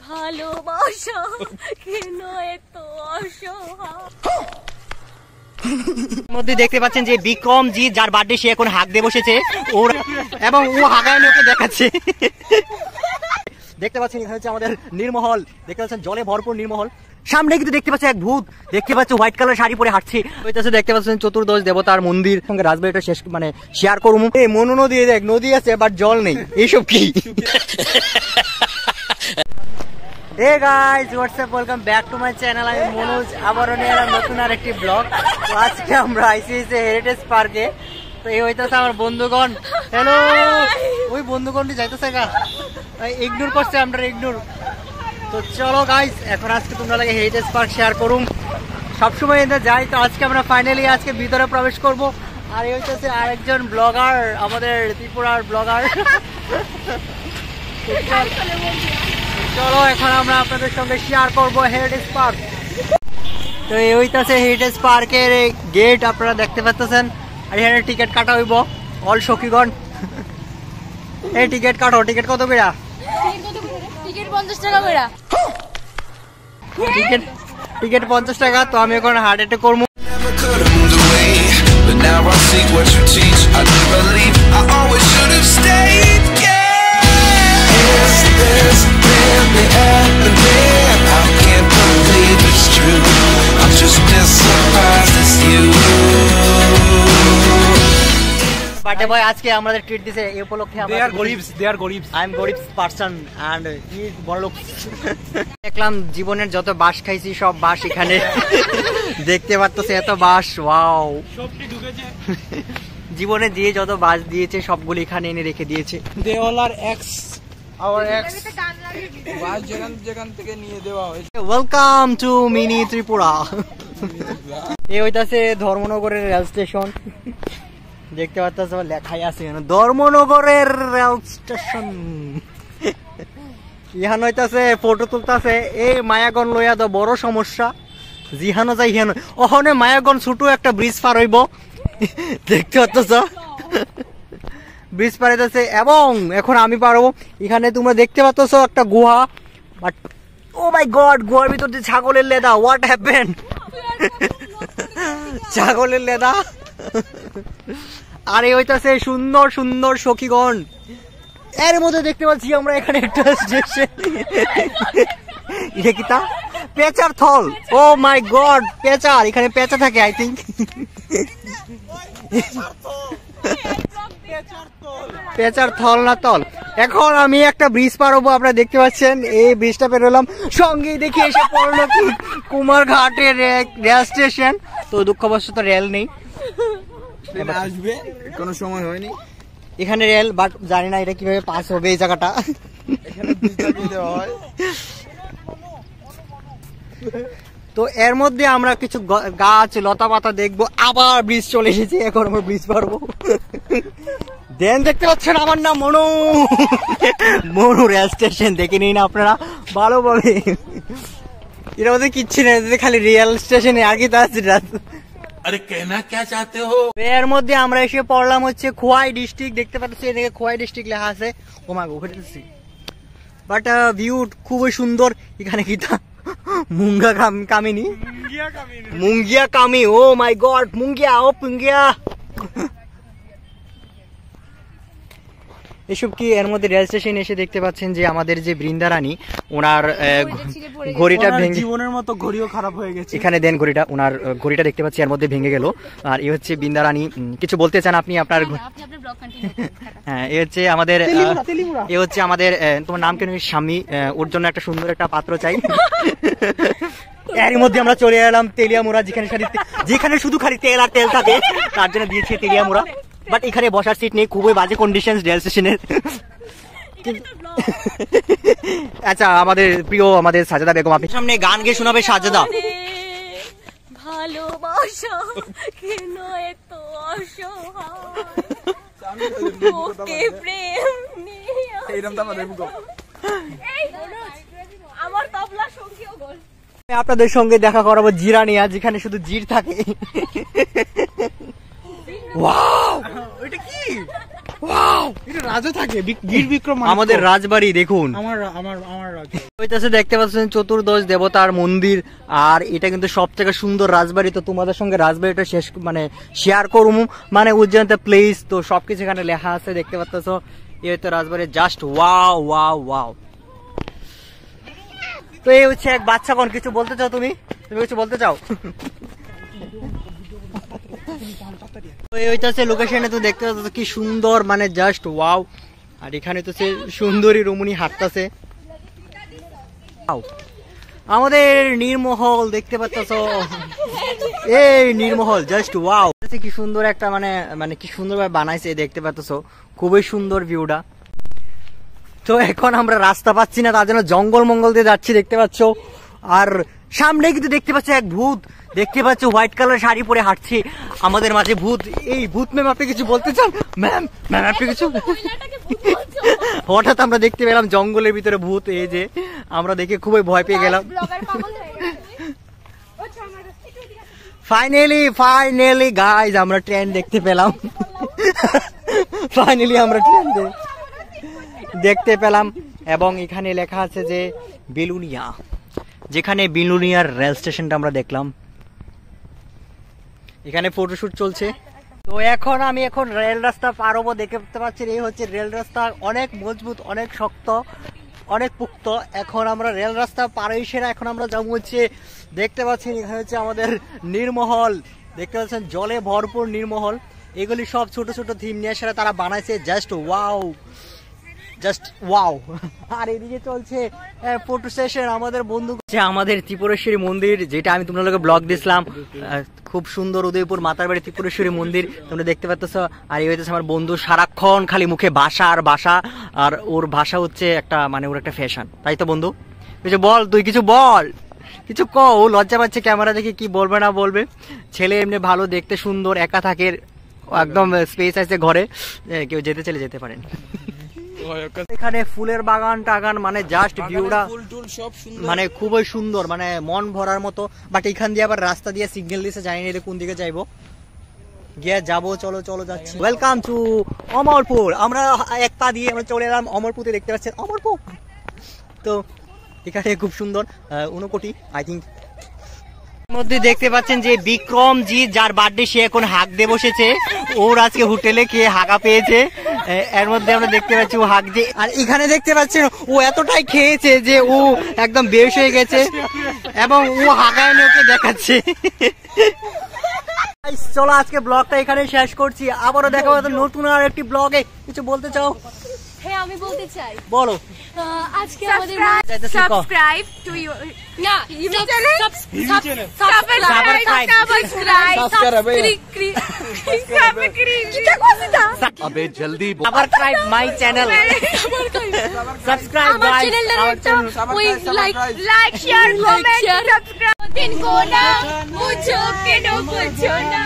ভালোবাসা কেন এত অসহায়। মধ্যে দেখতে পাচ্ছেন যে বিক্রম জি যার বার্থডে সে এখন হাঁক দিয়ে বসেছে ওর এবং ও হাগায় লোকে দেখাচ্ছে। দেখতে পাচ্ছেন এখানে হচ্ছে আমাদের নীরমহল, দেখতে পাচ্ছেন জলে ভরপুর নীরমহল। সামনে কিন্তু দেখতে পাচ্ছি এক ভূত, দেখতে পাচ্ছি হোয়াইট কালার শাড়ি পরে হাঁটছে। দেখতে পাচ্ছেন চতুর্দশ দেবতার মন্দির সঙ্গে রাজবাড়িটা শেষ মানে শেয়ার করবো। এই মনু নদী, দেখ নদী আছে বাট জল নেই, এইসব কি? Hey guys, what's up? Welcome back to my channel. আমি মনোজ, আবারও নিয়ে এলাম নতুন আরেকটি ব্লগ। তো আজকে আমরা আইসিআইসিআই হেরিটেজ পার্কে। তো এই হইতেছে আমার বন্ধুগণ। হ্যালো, ওই বন্ধুগণটি যাইতেছে গা, ইগনোর করছে, আমরা ইগনোর। তো চলো গাইস, এখন আজকে তোমরা লাগে হেরিটেজ পার্ক শেয়ার করুম। সবসময় এদের যাই, তো আজকে আমরা ফাইনালি আজকে ভিতরে প্রবেশ করব। আর এই হইতেছে আরেকজন ব্লগার, আমাদের ত্রিপুরার ব্লগার। চলো এখন আমরা আপনাদের সঙ্গে শেয়ার করবো হেরিটেজ পার্ক। তো এই হইতাছে হেরিটেজ পার্কের গেট, আপনারা দেখতে পাচ্ছেন। আর এখানে টিকিট কাটা হইব অল সখীগণ। এই টিকিট কাটো, টিকিট কত করে? টিকিট 50 টাকা করে। টিকিট 50 টাকা। তো আমি এখন হার্ট অ্যাটাক করবো। বার্থডে বয় আজকে আমাদের ট্রিট দিছে, এই উপলক্ষে আমরা আই এম গরিবস পারসন এন্ড হি ইজ বড়লোক। দেখলাম জীবনের যত বাস খাইছি সব বাস এখানে। দেখতে পাচ্ছেন এত বাস, ওয়াও। জীবনে দিয়ে যত বাস দিয়েছে সবগুলো এখানে এনে রেখে দিয়েছে। দেওয়ালার এক্স আওয়ার এক্স বাস যেখান থেকে নিয়ে দেওয়া হয়েছে। Welcome to mini Tripura. এই হইতাছে ধর্মনগরের রেল স্টেশন। দেখতে পাচ্ছ লেখাই আছে ধর্মনগরের রেল স্টেশন। ইহান হইতাছে ফটো তুলতাছে। এই মায়াগন লইয়া তো বড় সমস্যা, জিহানো যাই ইহানো ওখানে মায়াগন ছোট একটা ব্রিজ পার হইব। দেখতে পাচ্ছ ব্রিজ পার হইতেছে এবং এখন আমি পারবো। এখানে তোমরা দেখতে পাচ্ছ একটা গুহা, বাট ও মাই গড, গুহার ভিতর যে ছাগলের লেদা, হোয়াট হ্যাপেন? ছাগলের লেদা। আর এই হইতাছে সুন্দর সুন্দর সখীগণ। এর মধ্যে দেখতে পাচ্ছি আমরা এখানে একটা স্টেশন। এটা কি তা? পেঁচার থল। ও মাই গড, পেঁচার, এখানে পেঁচা থাকে আই থিঙ্ক। পেঁচার থল না তল। এখন আমি একটা ব্রিজ পার হবো, আপনারা দেখতে পাচ্ছেন। এই ব্রিজটা পেরোলাম, সঙ্গে দেখি এসে পড়লো কি কুমারঘাটের রেল স্টেশন। তো দুঃখবশত রেল নেই, আসবে কোনো সময় হয়নি এখানে রেল, বাট জানি না এটা কিভাবে পাস হবে এই জায়গাটা। তো এর মধ্যে আমরা কিছু গাছ লতা পাতা দেখবো, আবার ব্রিজ চলে এসেছে। এখন আমরা ব্রিজ পারবো। দেন দেখতে পাচ্ছেন আমার নাম মনু। মনু রেল স্টেশন দেখে নিন আপনারা ভালোভাবে। এর মধ্যে কিচ্ছু নেই, খালি রেল স্টেশনে আর কি তা। আরে কেনা কে চাতে হো? এর মধ্যে আমরা এসে পড়লাম হচ্ছে খোয়াই ডিস্ট্রিক্ট। দেখতে পাচ্ছি এদিকে খোয়াই ডিস্ট্রিক্ট লেখা আছে। ও মা গো, বাট ভিউ খুবই সুন্দর। এখানে কি তা মুঙ্গা কামিনী, মুঙ্গিয়া কামি। ও মাই গড, মুঙ্গিয়া, ও পুঙ্গিয়া। এসব কি? এর মধ্যে রেল স্টেশন এসে দেখতে পাচ্ছেন যে আমাদের যে বৃন্দারানী, ওনার ঘড়িটা ভেঙে, জীবনের মতো ঘড়িও খারাপ হয়ে গেছে। এখানে দেন ঘড়িটা, ওনার ঘড়িটা দেখতে পাচ্ছি এর মধ্যে ভেঙে গেল। আর এই হচ্ছে বৃন্দারানী। কিছু বলতে চান আপনি আপনার? হ্যাঁ, এ হচ্ছে আমাদের, এ হচ্ছে আমাদের, তোমার নাম কেন? স্বামী। ওর জন্য একটা সুন্দর একটা পাত্র চাই। এর মধ্যে আমরা চলে এলাম তেলিয়ামুড়া, যেখানে শুধু খালি তেল আর তেল থাকে, তার জন্য দিয়েছে তেলিয়ামুড়া। বাট এখানে বসার সিট নেই, খুবই বাজে কন্ডিশন রেল স্টেশনের। আচ্ছা, আমাদের প্রিয় আমাদের সাজেদা বেগম, আপনি সামনে গান গেয়ে শোনাবে সাজেদা। ভালোবাসা কেন এত অসহায়, ওকে প্রেম নিয়ে আমার তবলা সঙ্গীও গোল। আপনাদের সঙ্গে দেখা করাবো জিরানিয়া, যেখানে শুধু জির থাকে। ওয়াও, এটা কি? ওয়াও, এটা রাজা থাকে, বীর বিক্রম। আমাদের রাজবাড়ি দেখুন। আমার রাজ। হইতেছে দেখতে পাচ্ছেন চতুর্দশ দেবতার মন্দির, আর এটা কিন্তু সব থেকে সুন্দর রাজবাড়ি। তো তোমাদের সঙ্গে রাজবাড়িটা শেষ মানে শেয়ার করবো, মানে উজ্জয়ন্ত প্লেস, তো সবকিছু এখানে লেখা আছে দেখতে পাচ্ছ। এই হয়তো রাজবাড়ি, জাস্ট ওয়াও ওয়াও ওয়াও। তো এই হচ্ছে এক বাচ্চা, কোন কিছু বলতে চাও? তুমি কিছু বলতে চাও? তো এই হইতেছে লোকেশনে, তুমি দেখতে পাচ্ছ কি সুন্দর, মানে জাস্ট ওয়াও। আর এখানে তো সে সুন্দরী রমণী হাঁটতেছে। আমাদের নীরমহল দেখতে পাচ্ছ, এই নীরমহল জাস্ট ওয়াও। কি সুন্দর একটা মানে কি সুন্দর ভাবে বানাইছে দেখতে পাচ্ছ, খুবই সুন্দর ভিউটা। তো এখন আমরা রাস্তা পাচ্ছি না, তার জন্য জঙ্গল মঙ্গল দিয়ে যাচ্ছি দেখতে পাচ্ছ। আর সামনে কিন্তু দেখতে পাচ্ছ এক ভূত, দেখতে পাচ্ছ হোয়াইট কালার শাড়ি পরে হাঁটছে আমাদের মাঝে ভূত। এই ভূত ম্যাম আপনি কিছু বলতে চান? ম্যাম আপনি কিছু? হঠাৎ আমরা দেখতে পেলাম জঙ্গলের ভিতরে ভূত, এই যে আমরা দেখে খুবই ভয় পেয়ে গেলাম। ফাইনালি গাইজ আমরা ট্রেন দেখতে পেলাম। ফাইনালি আমরা ট্রেন দেখতে পেলাম, এবং এখানে লেখা আছে যে বেলুনিয়া, যেখানে বেলুনিয়ার রেল স্টেশনটা আমরা দেখলাম। এখানে ফটোশুট চলছে। তো আমি এখন রেল রাস্তা পার হবো, দেখতে পাচ্ছেন এই হচ্ছে রেল রাস্তা, অনেক মজবুত, অনেক শক্ত, অনেক পুক্ত। এখন আমরা রেল রাস্তা পার হইছে না, এখন আমরা যাবো হচ্ছে, দেখতে পাচ্ছেন এখানে হচ্ছে আমাদের নীরমহল, দেখতে পাচ্ছেন জলে ভরপুর নীরমহল। এগুলি সব ছোট ছোট থিম নিয়ে এসে তারা বানাইছে, জাস্ট ওয়াও জাস্ট ওয়াও। আর এদিকে চলছে ফটো সেশন আমাদের বন্ধু, আমাদের ত্রিপুরেশ্বরী মন্দির, যেটা আমি তোমাদেরকে ব্লগ দিছিলাম, খুব সুন্দর উদয়পুর মাতার বাড়ি ত্রিপুরেশ্বরী মন্দির তোমরা দেখতে পাচ্ছ। আর এই হইতেছে আমার বন্ধু, সারাক্ষণ খালি মুখে ভাষা আর ভাষা, আর ওর ভাষা হচ্ছে একটা মানে ওর একটা ফ্যাশন, তাই তো বন্ধু? কিছু বল, তুই কিছু বল, কিছু কও। লজ্জা পাচ্ছে ক্যামেরা দেখে, কি বলবে না বলবে। ছেলে এমনি ভালো দেখতে, সুন্দর, একা থাকে, একদম স্পেস আছে ঘরে, কেউ যেতে চলে যেতে পারেন। এখানে ফুলের বাগান টাগান, মানে জাস্ট ভিউটা মানে খুবই সুন্দর, মানে মন ভরার মতো। বাট এখান দিয়ে আবার রাস্তা দিয়ে সিগন্যাল দিয়েছে, জানি না কোন দিকে যাইবো, গিয়ে যাবো। চলো চলো যাচ্ছি। Welcome to Amarpur. আমরা এক পা দিয়ে আমরা চলে এলাম অমরপুরে, দেখতে পাচ্ছেন অমরপুর। তো এখানে খুব সুন্দর ঊনকোটি আই থিঙ্ক মধ্যে দেখতে পাচ্ছেন যে বিক্রম জি, যার বার্থডে, সে এখন হাঁক দিয়ে বসেছে। ওর আজকে হোটেলে খেয়ে হাঁকা পেয়েছে, এর মধ্যে আমরা দেখতে পাচ্ছি ও হাঁক দিয়ে। আর এখানে দেখতে পাচ্ছেন ও এতটাই খেয়েছে যে ও একদম বেশ হয়ে গেছে, এবং ও হাঁকায় নিয়ে ওকে দেখাচ্ছে। চলো আজকে ব্লগটা এখানে শেষ করছি, আবারও দেখা হবে নতুন আর একটি ব্লগে। কিছু বলতে চাও? হ্যাঁ আমি বলতে চাই। বলো। আজকে আমাদের সাবস্ক্রাইব টু ইউর না ইউটিউব চ্যানেল, अबे जल्दी subscribe my channel, subscribe guys our channel, like share comment subscribe. तिनको ना पूछो के नो पूछो ना।